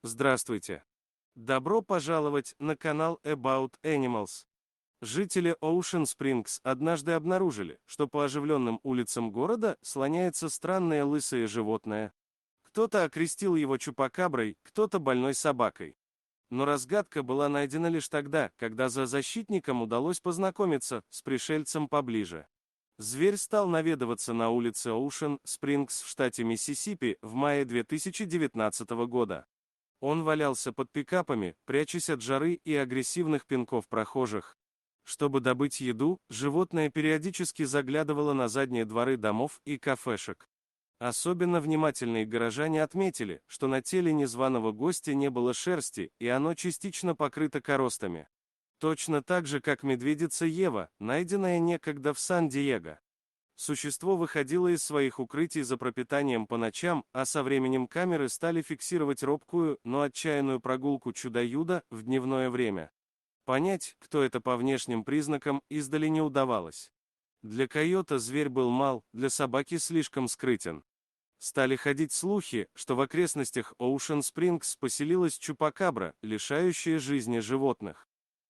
Здравствуйте! Добро пожаловать на канал About Animals. Жители Ocean Springs однажды обнаружили, что по оживленным улицам города слоняется странное лысое животное. Кто-то окрестил его чупакаброй, кто-то больной собакой. Но разгадка была найдена лишь тогда, когда зоозащитникам удалось познакомиться с пришельцем поближе. Зверь стал наведываться на улице Ocean Springs в штате Миссисипи в мае 2019 года. Он валялся под пикапами, прячась от жары и агрессивных пинков прохожих. Чтобы добыть еду, животное периодически заглядывало на задние дворы домов и кафешек. Особенно внимательные горожане отметили, что на теле незваного гостя не было шерсти, и оно частично покрыто коростами. Точно так же, как медведица Ева, найденная некогда в Сан-Диего. Существо выходило из своих укрытий за пропитанием по ночам, а со временем камеры стали фиксировать робкую, но отчаянную прогулку чудо-юдо в дневное время. Понять, кто это по внешним признакам, издали не удавалось. Для койота зверь был мал, для собаки слишком скрытен. Стали ходить слухи, что в окрестностях Ocean Springs поселилась чупакабра, лишающая жизни животных.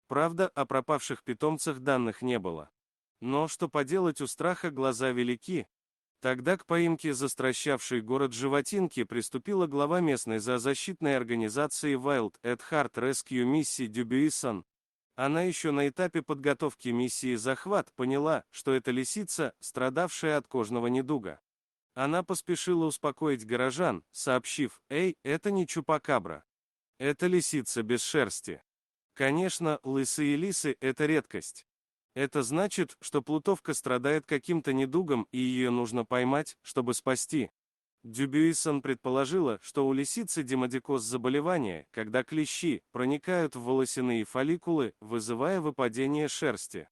Правда, о пропавших питомцах данных не было. Но что поделать, у страха глаза велики. Тогда к поимке застращавшей город животинки приступила глава местной зоозащитной организации Wild at Heart Rescue Мисси Дюбюисон. Она еще на этапе подготовки миссии «Захват» поняла, что это лисица, страдавшая от кожного недуга. Она поспешила успокоить горожан, сообщив: «Эй, это не чупакабра. Это лисица без шерсти». Конечно, лысые лисы – это редкость. Это значит, что плутовка страдает каким-то недугом, и ее нужно поймать, чтобы спасти. Дюбюисон предположила, что у лисицы демодикоз заболевание, когда клещи проникают в волосяные фолликулы, вызывая выпадение шерсти.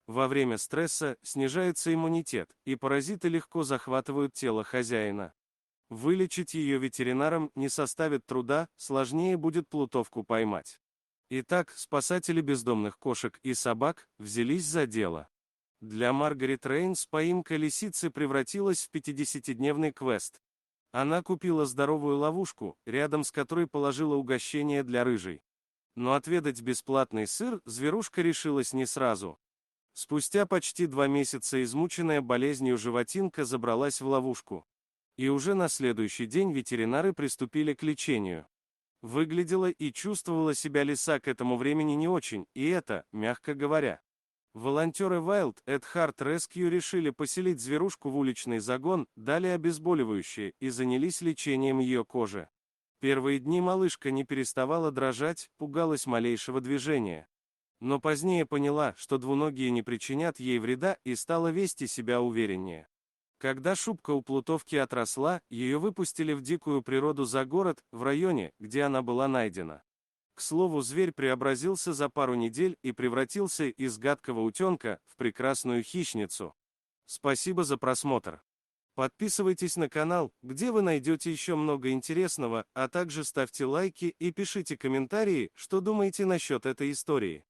Во время стресса снижается иммунитет, и паразиты легко захватывают тело хозяина. Вылечить ее ветеринарам не составит труда, сложнее будет плутовку поймать. Итак, спасатели бездомных кошек и собак взялись за дело. Для Маргарет Рейнс поимка лисицы превратилась в 50-дневный квест. Она купила здоровую ловушку, рядом с которой положила угощение для рыжей. Но отведать бесплатный сыр зверушка решилась не сразу. Спустя почти 2 месяца измученная болезнью животинка забралась в ловушку. И уже на следующий день ветеринары приступили к лечению. Выглядела и чувствовала себя лиса к этому времени не очень, и это, мягко говоря. Волонтеры Wild at Heart Rescue решили поселить зверушку в уличный загон, дали обезболивающее и занялись лечением ее кожи. Первые дни малышка не переставала дрожать, пугалась малейшего движения. Но позднее поняла, что двуногие не причинят ей вреда, и стала вести себя увереннее. Когда шубка у плутовки отросла, ее выпустили в дикую природу за город, в районе, где она была найдена. К слову, зверь преобразился за пару недель и превратился из гадкого утенка в прекрасную хищницу. Спасибо за просмотр. Подписывайтесь на канал, где вы найдете еще много интересного, а также ставьте лайки и пишите комментарии, что думаете насчет этой истории.